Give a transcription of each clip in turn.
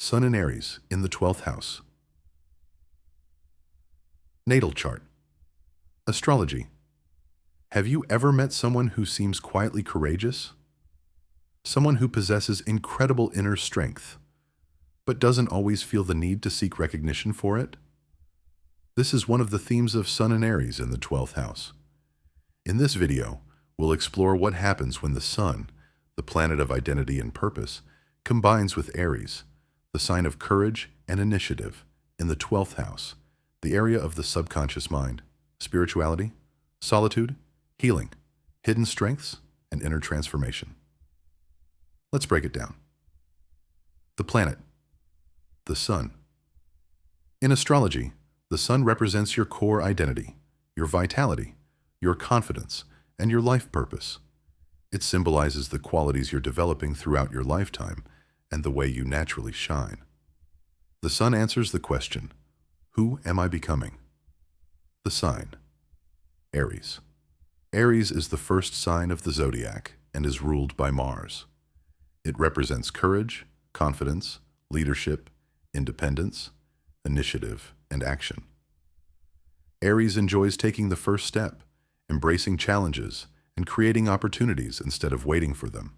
Sun in Aries in the 12th house. Natal chart. Astrology. Have you ever met someone who seems quietly courageous? Someone who possesses incredible inner strength, but doesn't always feel the need to seek recognition for it? This is one of the themes of Sun in Aries in the 12th house. In this video, we'll explore what happens when the Sun, the planet of identity and purpose, combines with Aries, the sign of courage and initiative, in the 12th house, the area of the subconscious mind, spirituality, solitude, healing, hidden strengths, and inner transformation. Let's break it down. The planet, the Sun. In astrology, the Sun represents your core identity, your vitality, your confidence, and your life purpose. It symbolizes the qualities you're developing throughout your lifetime and the way you naturally shine. The Sun answers the question, who am I becoming? The sign, Aries. Aries is the first sign of the zodiac and is ruled by Mars. It represents courage, confidence, leadership, independence, initiative, and action. Aries enjoys taking the first step, embracing challenges, and creating opportunities instead of waiting for them.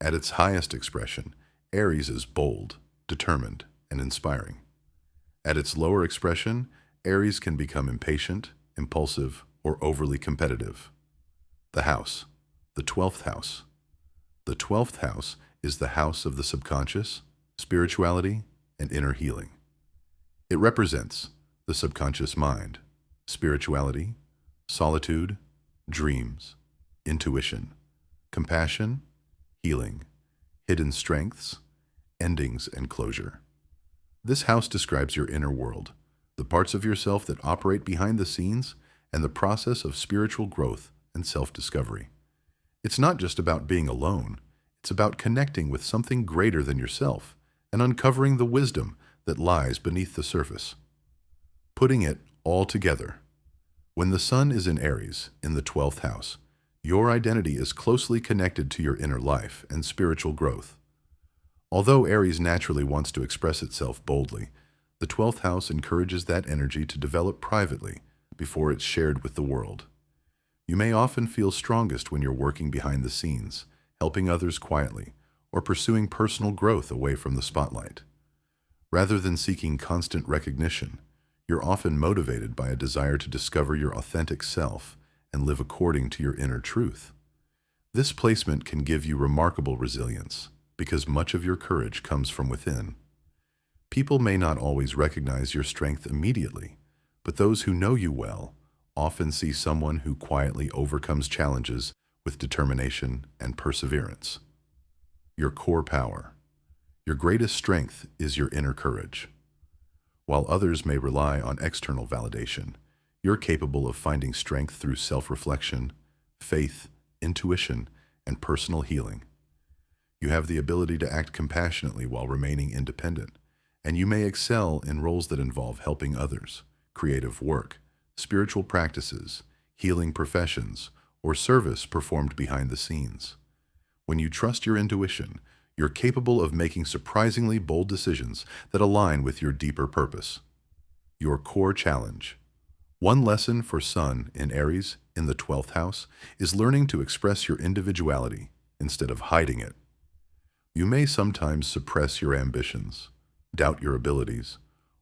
At its highest expression, Aries is bold, determined, and inspiring. At its lower expression, Aries can become impatient, impulsive, or overly competitive. The house, the 12th house. The 12th house is the house of the subconscious, spirituality, and inner healing. It represents the subconscious mind, spirituality, solitude, dreams, intuition, compassion, healing, hidden strengths, endings, and closure. This house describes your inner world, the parts of yourself that operate behind the scenes, and the process of spiritual growth and self-discovery. It's not just about being alone, it's about connecting with something greater than yourself and uncovering the wisdom that lies beneath the surface. Putting it all together. When the Sun is in Aries, in the 12th house, your identity is closely connected to your inner life and spiritual growth. Although Aries naturally wants to express itself boldly, the 12th house encourages that energy to develop privately before it's shared with the world. You may often feel strongest when you're working behind the scenes, helping others quietly, or pursuing personal growth away from the spotlight. Rather than seeking constant recognition, you're often motivated by a desire to discover your authentic self and live according to your inner truth. This placement can give you remarkable resilience, because much of your courage comes from within. People may not always recognize your strength immediately, but those who know you well often see someone who quietly overcomes challenges with determination and perseverance. Your core power. Your greatest strength is your inner courage. While others may rely on external validation, you're capable of finding strength through self-reflection, faith, intuition, and personal healing. You have the ability to act compassionately while remaining independent, and you may excel in roles that involve helping others, creative work, spiritual practices, healing professions, or service performed behind the scenes. When you trust your intuition, you're capable of making surprisingly bold decisions that align with your deeper purpose. Your core challenge. One lesson for Sun in Aries in the 12th house is learning to express your individuality instead of hiding it. You may sometimes suppress your ambitions, doubt your abilities,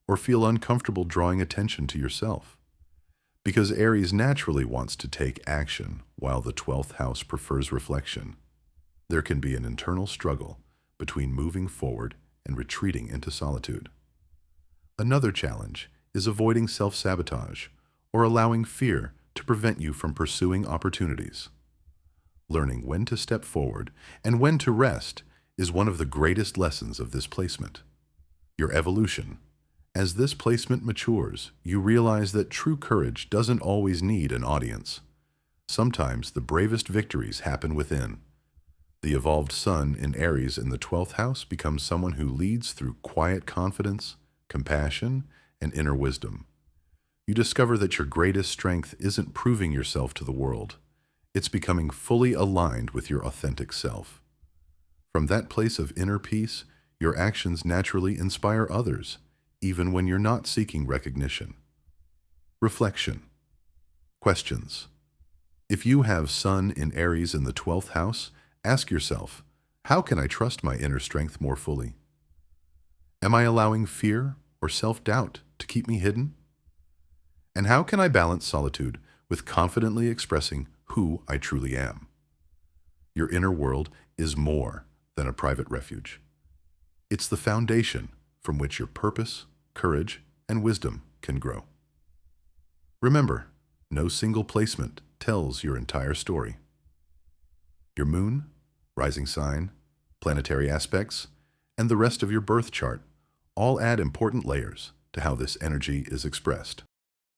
or feel uncomfortable drawing attention to yourself. Because Aries naturally wants to take action while the 12th house prefers reflection, there can be an internal struggle between moving forward and retreating into solitude. Another challenge is avoiding self-sabotage or allowing fear to prevent you from pursuing opportunities. Learning when to step forward and when to rest is one of the greatest lessons of this placement. Your evolution. As this placement matures, you realize that true courage doesn't always need an audience. Sometimes the bravest victories happen within. The evolved Sun in Aries in the 12th house becomes someone who leads through quiet confidence, compassion, and inner wisdom. You discover that your greatest strength isn't proving yourself to the world. It's becoming fully aligned with your authentic self. From that place of inner peace, Your actions naturally inspire others, even when you're not seeking recognition. Reflection. Questions. If you have Sun in Aries in the 12th house, ask yourself, how can I trust my inner strength more fully? Am I allowing fear or self-doubt to keep me hidden? And how can I balance solitude with confidently expressing who I truly am? Your inner world is more than a private refuge. It's the foundation from which your purpose, courage, and wisdom can grow. Remember, no single placement tells your entire story. Your moon, rising sign, planetary aspects, and the rest of your birth chart all add important layers to how this energy is expressed.